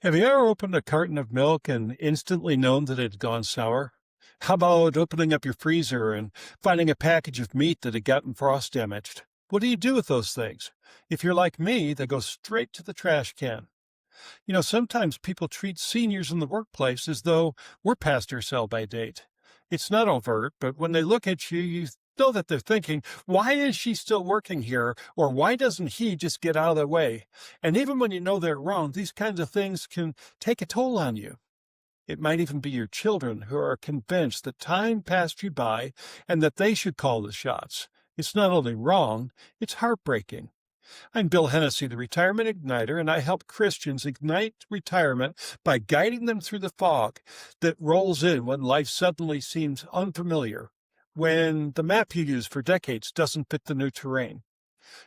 Have you ever opened a carton of milk and instantly known that it had gone sour? How about opening up your freezer and finding a package of meat that had gotten frost damaged? What do you do with those things? If you're like me, they go straight to the trash can. Sometimes people treat seniors in the workplace as though we're past our sell-by date. It's not overt, but when they look at you, you know that they're thinking, why is she still working here? Or why doesn't he just get out of the way? And even when you know they're wrong, these kinds of things can take a toll on you. It might even be your children who are convinced that time passed you by and that they should call the shots. It's not only wrong, it's heartbreaking. I'm Bill Hennessy, the Retirement Igniter, and I help Christians ignite retirement by guiding them through the fog that rolls in when life suddenly seems unfamiliar, when the map you used for decades doesn't fit the new terrain.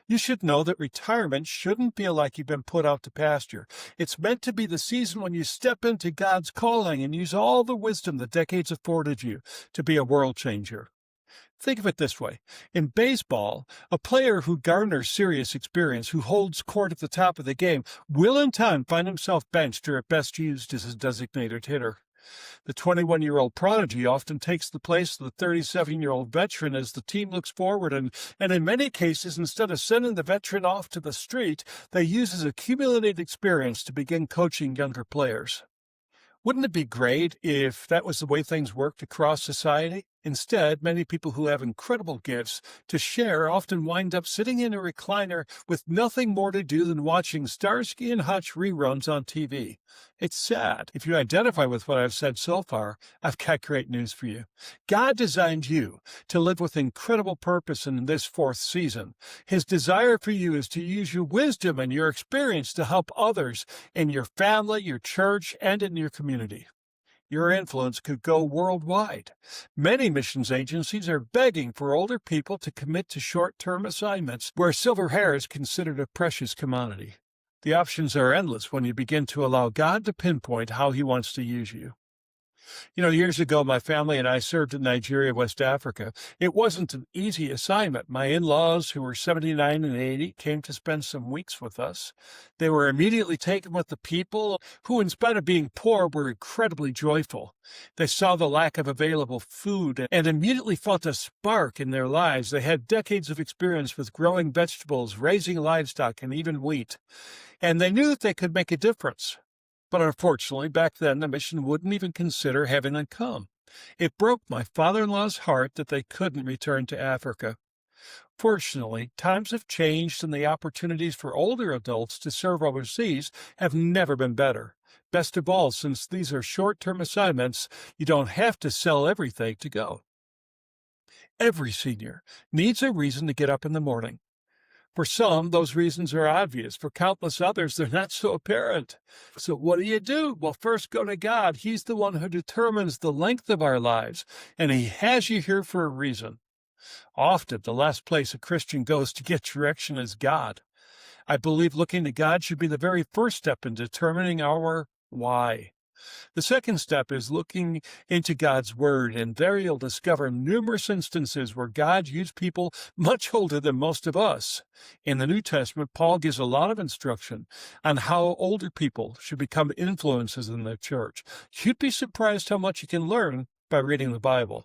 You should know that retirement shouldn't feel like you've been put out to pasture. It's meant to be the season when you step into God's calling and use all the wisdom the decades afforded you to be a world changer. Think of it this way. In baseball, a player who garners serious experience, who holds court at the top of the game, will in time find himself benched or at best used as a designated hitter. The 21-year-old prodigy often takes the place of the 37-year-old veteran as the team looks forward, and in many cases, instead of sending the veteran off to the street, they use his accumulated experience to begin coaching younger players. Wouldn't it be great if that was the way things worked across society? Instead, many people who have incredible gifts to share often wind up sitting in a recliner with nothing more to do than watching Starsky and Hutch reruns on TV. It's sad. If you identify with what I've said so far, I've got great news for you. God designed you to live with incredible purpose in this fourth season. His desire for you is to use your wisdom and your experience to help others in your family, your church, and in your community. Your influence could go worldwide. Many missions agencies are begging for older people to commit to short-term assignments where silver hair is considered a precious commodity. The options are endless when you begin to allow God to pinpoint how He wants to use you. Years ago, my family and I served in Nigeria, West Africa. It wasn't an easy assignment. My in-laws, who were 79 and 80, came to spend some weeks with us. They were immediately taken with the people who, in spite of being poor, were incredibly joyful. They saw the lack of available food and immediately felt a spark in their lives. They had decades of experience with growing vegetables, raising livestock, and even wheat. And they knew that they could make a difference. But unfortunately, back then, the mission wouldn't even consider having them come. It broke my father-in-law's heart that they couldn't return to Africa. Fortunately, times have changed and the opportunities for older adults to serve overseas have never been better. Best of all, since these are short-term assignments, you don't have to sell everything to go. Every senior needs a reason to get up in the morning. For some, those reasons are obvious. For countless others, they're not so apparent. So what do? Well, first go to God. He's the one who determines the length of our lives, and He has you here for a reason. Often, the last place a Christian goes to get direction is God. I believe looking to God should be the very first step in determining our why. The second step is looking into God's Word, and there you'll discover numerous instances where God used people much older than most of us. In the New Testament, Paul gives a lot of instruction on how older people should become influences in the church. You'd be surprised how much you can learn by reading the Bible.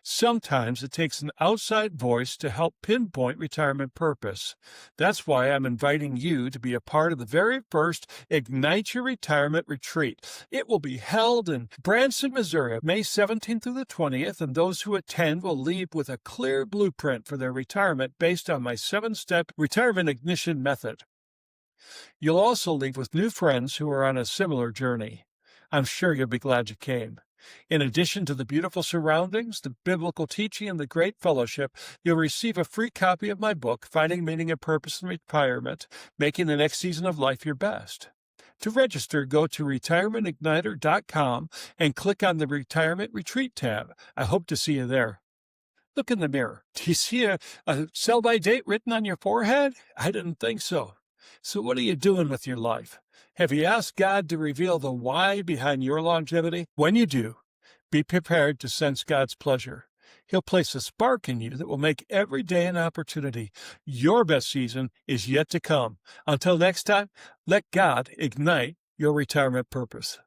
Sometimes it takes an outside voice to help pinpoint retirement purpose. That's why I'm inviting you to be a part of the very first Ignite Your Retirement Retreat. It will be held in Branson, Missouri, May 17th through the 20th, and those who attend will leave with a clear blueprint for their retirement based on my 7-step retirement ignition method. You'll also leave with new friends who are on a similar journey. I'm sure you'll be glad you came. In addition to the beautiful surroundings, the biblical teaching, and the great fellowship, you'll receive a free copy of my book, Finding Meaning and Purpose in Retirement, Making the Next Season of Life Your Best. To register, go to retirementIgniter.com and click on the Retirement Retreat tab. I hope to see you there. Look in the mirror. Do you see a sell-by date written on your forehead? I didn't think so. So what are you doing with your life? Have you asked God to reveal the why behind your longevity? When you do, be prepared to sense God's pleasure. He'll place a spark in you that will make every day an opportunity. Your best season is yet to come. Until next time, let God ignite your retirement purpose.